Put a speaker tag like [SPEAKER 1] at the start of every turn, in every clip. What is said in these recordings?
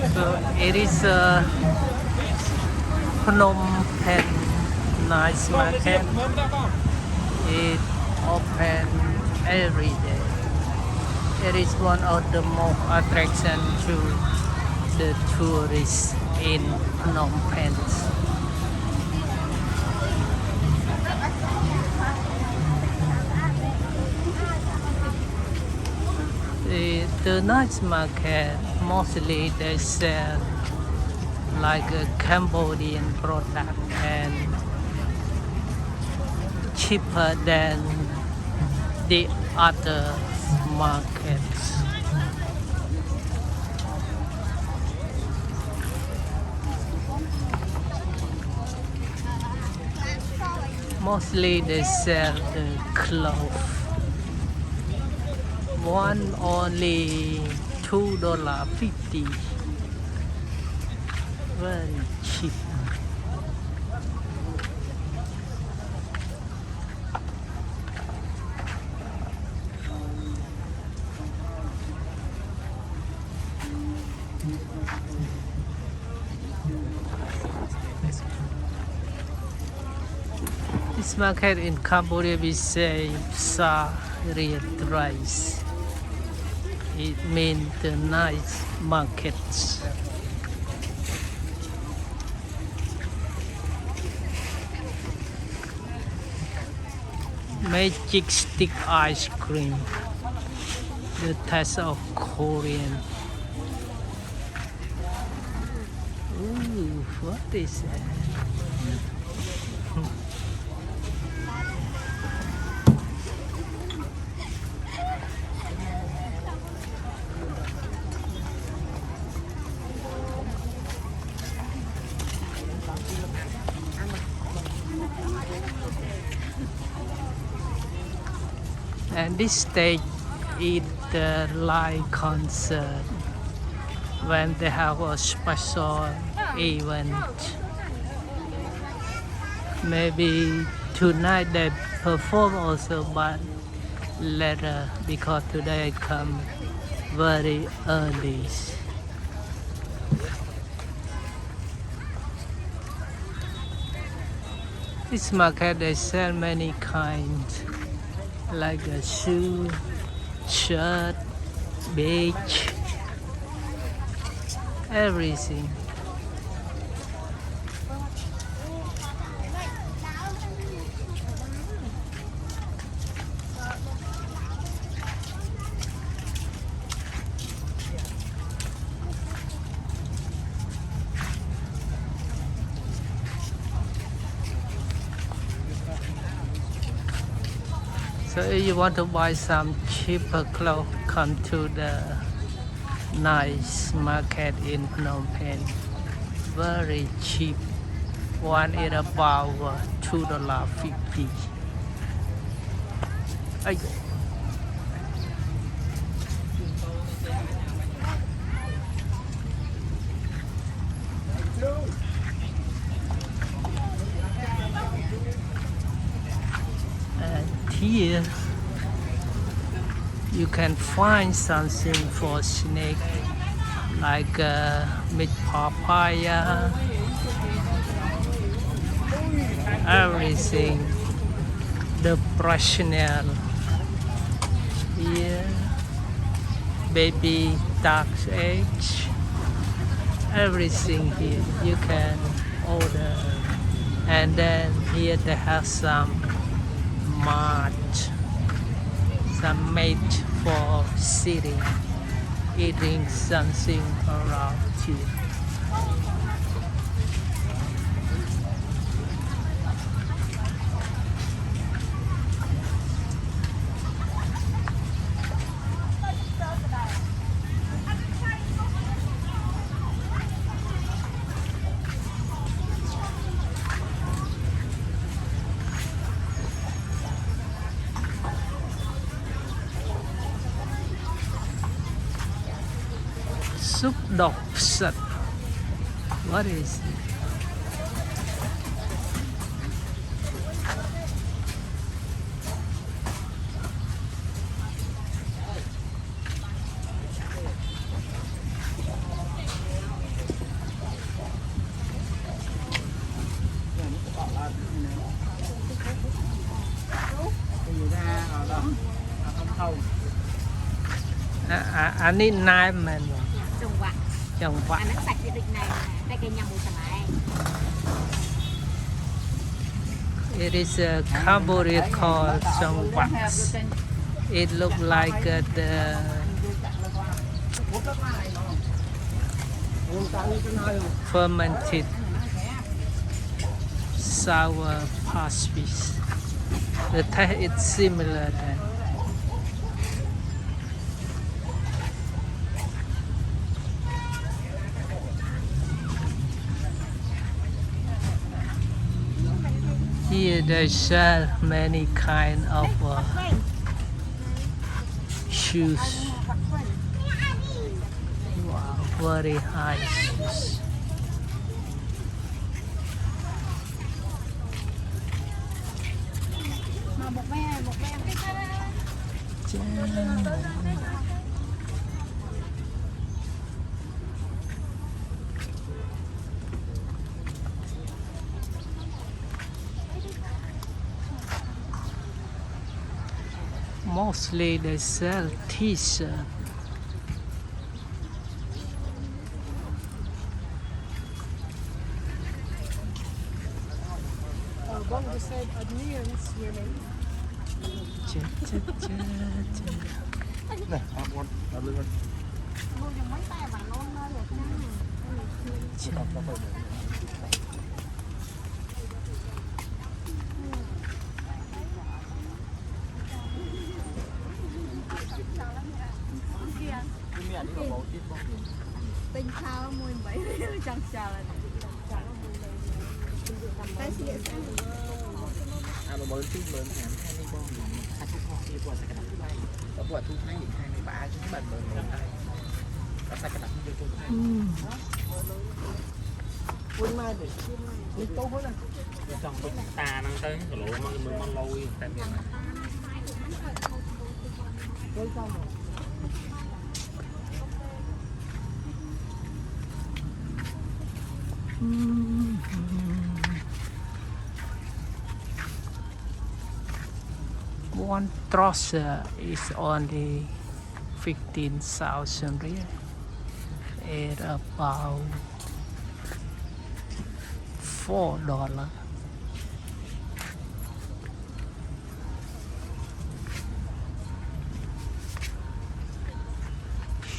[SPEAKER 1] So it is a Phnom Penh nice market. It open every day. It is one of the most attraction to the tourists in Phnom Penh. The night market mostly they sell like a Cambodian product and cheaper than the other markets. Mostly they sell the clothes. One only $2.50. Very cheap. This market in Cambodia we say sa red rice. It means the nice markets. Magic stick ice cream. The taste of Korean. Ooh, what is that? And this stage is the live concert when they have a special event. Maybe tonight they perform also, but later because today I come very early. This market they sell many kinds like a shoe, shirt, beach, everything. So if you want to buy some cheaper clothes, come to the nice market in Phnom Penh. Very cheap. One is about $2.50. Ay. Here you can find something for snake like meat papaya, everything. The Brashnell here, baby duck's eggs, everything here you can order. And then here they have some mat, some meat for sitting, eating something around here. Soup dog set. What is it? anh ấy nai mình
[SPEAKER 2] Trồng vặt.
[SPEAKER 1] trồng vặt.
[SPEAKER 2] Nó sạch cái địch này đây cái nhầm một thằng này.
[SPEAKER 1] It is a Cambodia called trồng vặt. It look like the fermented sour pastiches. The taste is similar then. Here they sell many kind of shoes. Wow, very high shoes. Mostly they sell t-shirt.
[SPEAKER 3] Này, con lưng con.
[SPEAKER 2] Tinh sao mùi bấy chẳng chào là
[SPEAKER 3] Mà mới tin lớn hẳn hai mươi con hai chục con đi qua sẽ cái đặt thứ hai và qua thu hai hai mươi ba chúng bạn mới người ta và sai cái đặt như tôi quân mai để đi tốt hơn này trong cái ta năng tới cái lỗ mà mình lôi tại vì này tôi xong rồi.
[SPEAKER 1] One trouser is only 15,000 riel. It's about $4.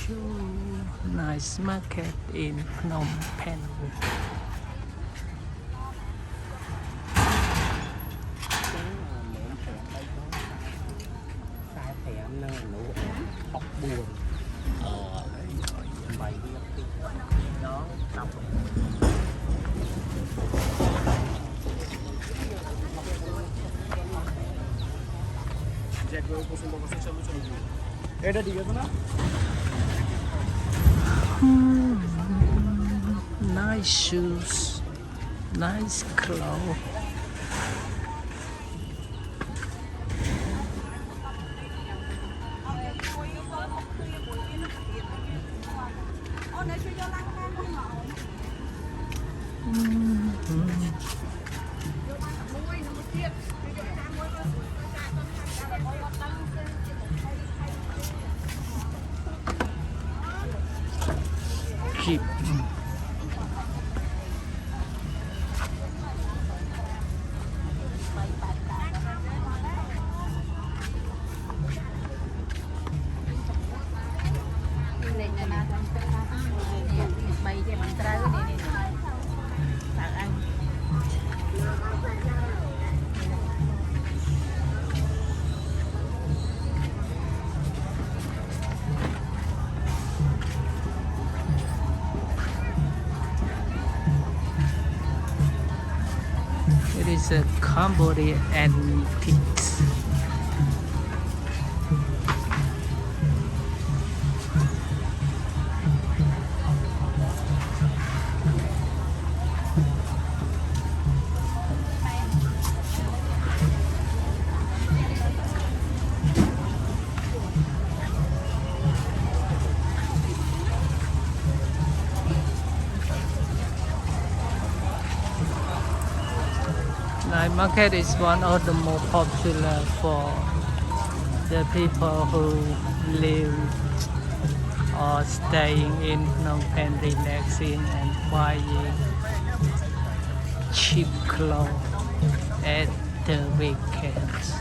[SPEAKER 1] So nice market in Phnom Penh.
[SPEAKER 3] Ốc buồn bày nó đọc Ê, đã đi rồi đó.
[SPEAKER 1] Nice shoes, nice clothes. Cheap. It is a Cambodia antiques. Night market is one of the more popular for the people who live or staying in Phnom Penh, relaxing and buying cheap clothes at the weekends.